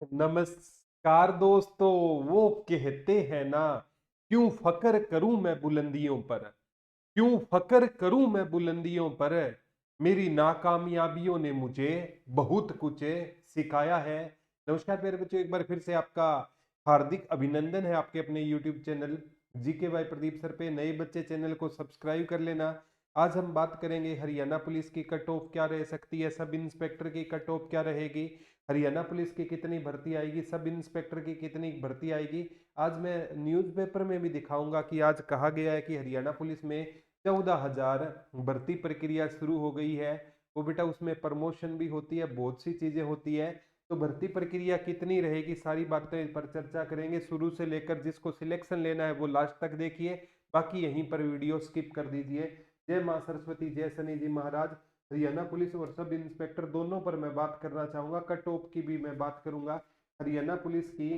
नमस्कार दोस्तों। वो कहते हैं ना, क्यों फकर करूं मैं बुलंदियों पर, क्यों फकर करूं मैं बुलंदियों पर। मेरी नाकामयाबियों ने मुझे बहुत कुछ सिखाया है। नमस्कार प्यारे बच्चों, एक बार फिर से आपका हार्दिक अभिनंदन है आपके अपने YouTube channel GK by Pradeep sir पे। नए बच्चे चैनल को सब्सक्राइब कर लेना। आज हम बात करेंगे हरियाणा पुलिस की कट ऑफ क्या रह सकती है, सब इंस्पेक्टर की कट ऑफ क्या रहेगी, हरियाणा पुलिस की कितनी भर्ती आएगी, सब इंस्पेक्टर की कितनी भर्ती आएगी। आज मैं न्यूज़पेपर में भी दिखाऊंगा कि आज कहा गया है कि हरियाणा पुलिस में 14,000 भर्ती प्रक्रिया शुरू हो गई है। वो बेटा उसमें प्रमोशन भी होती है, बहुत सी चीजें होती है। तो भर्ती प्रक्रिया कितनी रहेगी, सारी बातें पर चर्चा करेंगे शुरू से लेकर। जिसको सिलेक्शन लेना है वो लास्ट तक देखिए, बाकी यहीं पर वीडियो स्किप कर दीजिए। जय माँ सरस्वती, जय शनि जी महाराज। हरियाणा पुलिस और सब इंस्पेक्टर दोनों पर मैं बात करना चाहूंगा, कट ऑफ की भी मैं बात करूंगा। हरियाणा पुलिस की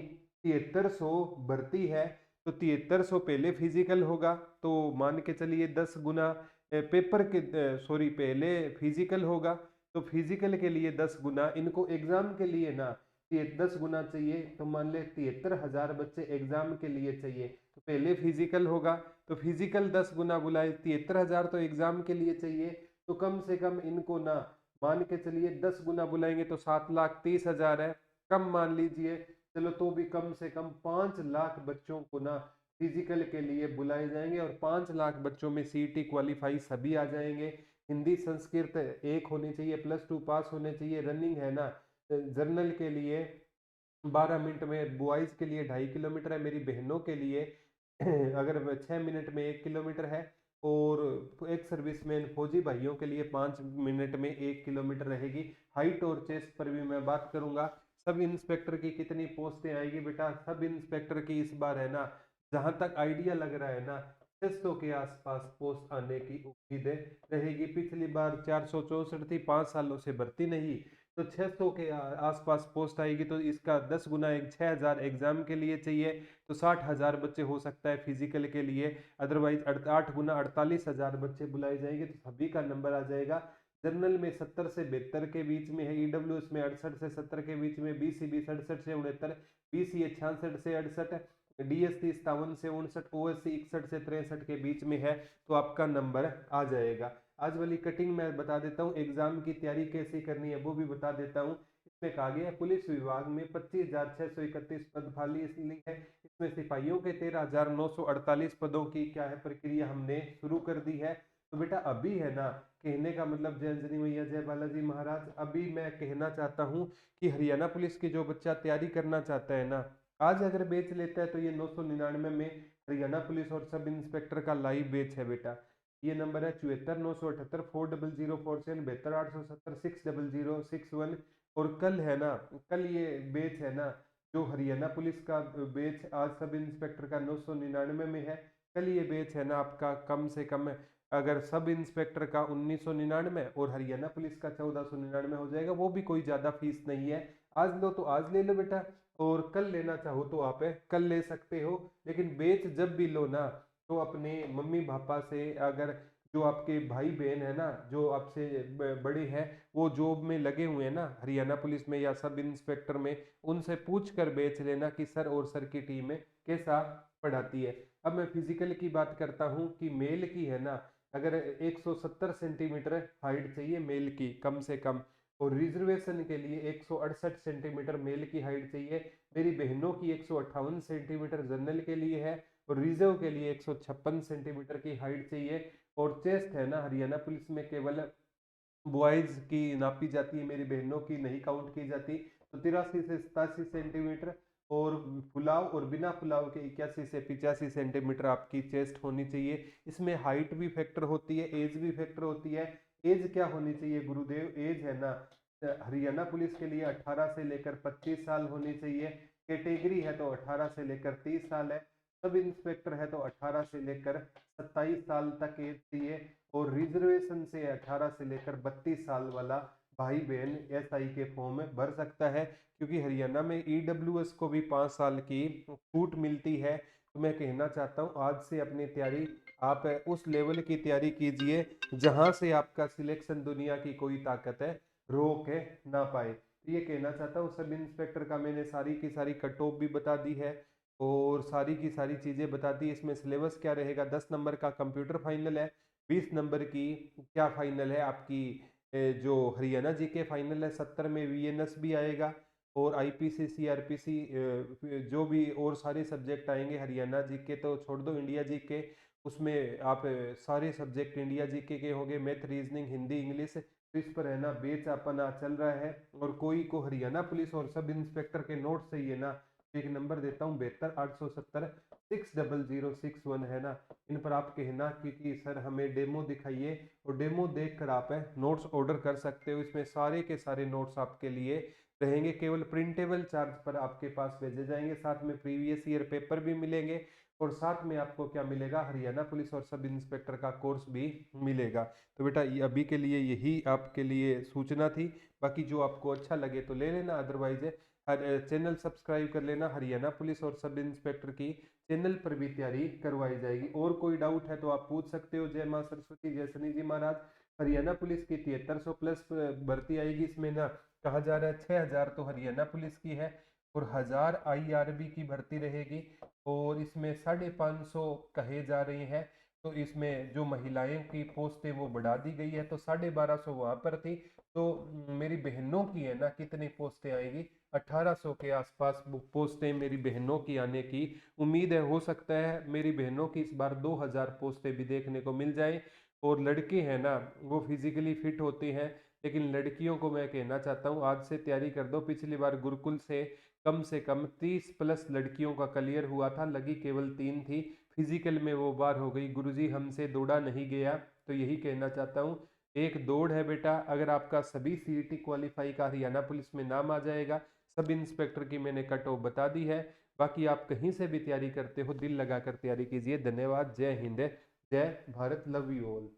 7300 भर्ती है, तो 7300 पहले फिजिकल होगा, तो मान के चलिए 10 गुना पेपर के, सॉरी पहले फिजिकल होगा, तो फिजिकल के लिए 10 गुना, इनको एग्जाम के लिए ना 10 गुना चाहिए, तो मान ले 73,000 बच्चे एग्जाम के लिए चाहिए। तो पहले फिजिकल होगा, तो फिजिकल 10 गुना बुलाए, 73,000 तो एग्जाम के लिए चाहिए। तो कम से कम इनको ना मान के चलिए 10 गुना बुलाएंगे तो 7,30,000 है, कम मान लीजिए। चलो तो भी कम से कम 5 लाख बच्चों को ना फिजिकल के लिए बुलाए जाएंगे, और 5 लाख बच्चों में सीईटी क्वालिफाई सभी आ जाएंगे। हिंदी संस्कृत एक होनी चाहिए, +2 पास होने चाहिए। रनिंग है ना, जर्नल के लिए 12 मिनट में, बॉयज के लिए 2.5 किलोमीटर है, मेरी बहनों के लिए अगर 6 मिनट में 1 किलोमीटर है, और एक सर्विसमैन फौजी भाइयों के लिए 5 मिनट में 1 किलोमीटर रहेगी। हाइट और चेस्ट पर भी मैं बात करूंगा। सब इंस्पेक्टर की कितनी पोस्टें आएगी बेटा, सब इंस्पेक्टर की इस बार है ना, जहां तक आइडिया लग रहा है ना, 600 के आसपास पोस्ट आने की उम्मीद रहेगी। पिछली बार 464 थी, 5 सालों से भर्ती नहीं, तो 600 के आसपास पोस्ट आएगी, तो इसका 10 गुना, एक 6,000 एग्जाम के लिए चाहिए, तो 60,000 बच्चे हो सकता है फिजिकल के लिए। अदरवाइज 8 गुना 48,000 बच्चे बुलाए जाएंगे, तो सभी का नंबर आ जाएगा। जनरल में 70 से 72 के बीच में है, ईडब्ल्यूएस में 68 से 70 के बीच में, बीसीबी 67 से 69, बीसीए 66 से 68, डीएससी 57 से 59, ओएससी 61 से 63 के बीच में है, तो आपका नंबर आ जाएगा। आज वाली कटिंग मैं बता देता हूँ, एग्जाम की तैयारी कैसे करनी है वो भी बता देता हूँ। इसमें कहा गया है पुलिस विभाग में 25,631 पद खाली इसलिए है। इसमें सिपाहियों के 13,948 पदों की क्या है प्रक्रिया हमने शुरू कर दी है। तो बेटा अभी है ना, कहने का मतलब जय अंजनी मैया जय बालाजी महाराज, अभी मैं कहना चाहता हूँ कि हरियाणा पुलिस की जो बच्चा तैयारी करना चाहता है ना, आज अगर बेच लेता है तो ये 999 में हरियाणा पुलिस और सब इंस्पेक्टर का लाइव बेच है बेटा। ये नंबर है 74,978 400 447 और कल है ना, कल ये बेच है ना, जो हरियाणा पुलिस का बेच आज सब इंस्पेक्टर का 999 में है। कल ये बेच है ना आपका कम से कम, अगर सब इंस्पेक्टर का 1999 और हरियाणा पुलिस का 1499 हो जाएगा, वो भी कोई ज्यादा फीस नहीं है। आज लो तो आज ले लो बेटा, और कल लेना चाहो तो आप कल ले सकते हो। लेकिन बेच जब भी लो ना, तो अपने मम्मी पापा से, अगर जो आपके भाई बहन है ना, जो आपसे बड़े हैं, वो जॉब में लगे हुए हैं ना हरियाणा पुलिस में या सब इंस्पेक्टर में, उनसे पूछ कर बेच लेना कि सर और सर की टीम में कैसा पढ़ाती है। अब मैं फिजिकल की बात करता हूँ कि मेल की है ना, अगर 170 सेंटीमीटर हाइट चाहिए मेल की कम से कम, और रिजर्वेशन के लिए 168 सेंटीमीटर मेल की हाइट चाहिए। मेरी बहनों की 158 सेंटीमीटर जनरल के लिए है, और रिजर्व के लिए 156 सेंटीमीटर की हाइट चाहिए। और चेस्ट है ना, हरियाणा पुलिस में केवल बॉयज की नापी जाती है, मेरी बहनों की नहीं काउंट की जाती। तो 83 से 87 सेंटीमीटर, और फुलाव और बिना फुलाव के 81 से 85 सेंटीमीटर आपकी चेस्ट होनी चाहिए। इसमें हाइट भी फैक्टर होती है, एज भी फैक्टर होती है। एज क्या होनी चाहिए गुरुदेव, एज है ना, हरियाणा पुलिस के लिए 18 से लेकर 25 साल होनी चाहिए। कैटेगरी है तो 18 से लेकर 30 साल है। सब इंस्पेक्टर है तो 18 से लेकर 27 साल तक एज चाहिए, और रिजर्वेशन से 18 से लेकर 32 साल वाला भाई बहन एसआई के फॉर्म में भर सकता है, क्योंकि हरियाणा में ईडब्ल्यूएस को भी 5 साल की छूट मिलती है। तो मैं कहना चाहता हूँ आज से अपनी तैयारी आप उस लेवल की तैयारी कीजिए जहां से आपका सिलेक्शन दुनिया की कोई ताकत है रोक ना पाए। तो ये कहना चाहता हूँ सब इंस्पेक्टर का मैंने सारी की सारी कट ऑफ भी बता दी है और सारी की सारी चीज़ें बता दी। इसमें सिलेबस क्या रहेगा, 10 नंबर का कंप्यूटर फाइनल है, 20 नंबर की क्या फाइनल है आपकी जो हरियाणा जीके फाइनल है, 70 में वीएनएस भी आएगा और आईपीसी सीआरपीसी जो भी और सारे सब्जेक्ट आएंगे। हरियाणा जीके तो छोड़ दो, इंडिया जीके उसमें आप सारे सब्जेक्ट इंडिया जीके के होंगे, मैथ रीजनिंग हिंदी इंग्लिश। तो इस पर है ना बेच अपना चल रहा है। और कोई को हरियाणा पुलिस और सब इंस्पेक्टर के नोट चाहिए ना, एक नंबर देता हूँ 72 870 60061 है ना, इन पर आप कहना क्योंकि सर हमें डेमो दिखाइए, और डेमो देख कर आप नोट्स ऑर्डर कर सकते हो। इसमें सारे के सारे नोट्स आपके लिए रहेंगे, केवल प्रिंटेबल चार्ज पर आपके पास भेजे जाएंगे। साथ में प्रीवियस ईयर पेपर भी मिलेंगे और साथ में आपको क्या मिलेगा, हरियाणा पुलिस और सब इंस्पेक्टर का कोर्स भी मिलेगा। तो बेटा ये अभी के लिए यही आपके लिए सूचना थी, बाकी जो आपको अच्छा लगे तो ले लेना, अदरवाइज चैनल सब्सक्राइब कर लेना। हरियाणा पुलिस और सब इंस्पेक्टर की चैनल पर भी तैयारी करवाई जाएगी। और कोई डाउट है तो आप पूछ सकते हो। जय माँ सरस्वती, जय शनि जी महाराज। हरियाणा पुलिस की 7300 प्लस भर्ती आएगी। इसमें ना कहा जा रहा है 6000 तो हरियाणा पुलिस की है और 1000 आईआरबी की भर्ती रहेगी, और इसमें 550 कहे जा रही हैं। तो इसमें जो महिलाएं की पोस्टें वो बढ़ा दी गई है, तो 1250 वहां पर थी। तो मेरी बहनों की है ना कितनी पोस्टें आएगी, 1800 के आसपास पोस्टें मेरी बहनों की आने की उम्मीद है। हो सकता है मेरी बहनों की इस बार 2000 पोस्टें भी देखने को मिल जाए। और लड़के हैं ना वो फिजिकली फिट होते हैं, लेकिन लड़कियों को मैं कहना चाहता हूँ आज से तैयारी कर दो। पिछली बार गुरुकुल से कम 30 प्लस लड़कियों का क्लियर हुआ था, लगी केवल 3 थी। फिजिकल में वो बार हो गई, गुरुजी हमसे दौड़ा नहीं गया। तो यही कहना चाहता हूँ, एक दौड़ है बेटा। अगर आपका सभी सीईटी क्वालिफाई का हरियाणा पुलिस में नाम आ जाएगा, सब इंस्पेक्टर की मैंने कट ऑफ बता दी है। बाकी आप कहीं से भी तैयारी करते हो दिल लगाकर तैयारी कीजिए। धन्यवाद। जय हिंद, जय भारत, लव यू ऑल।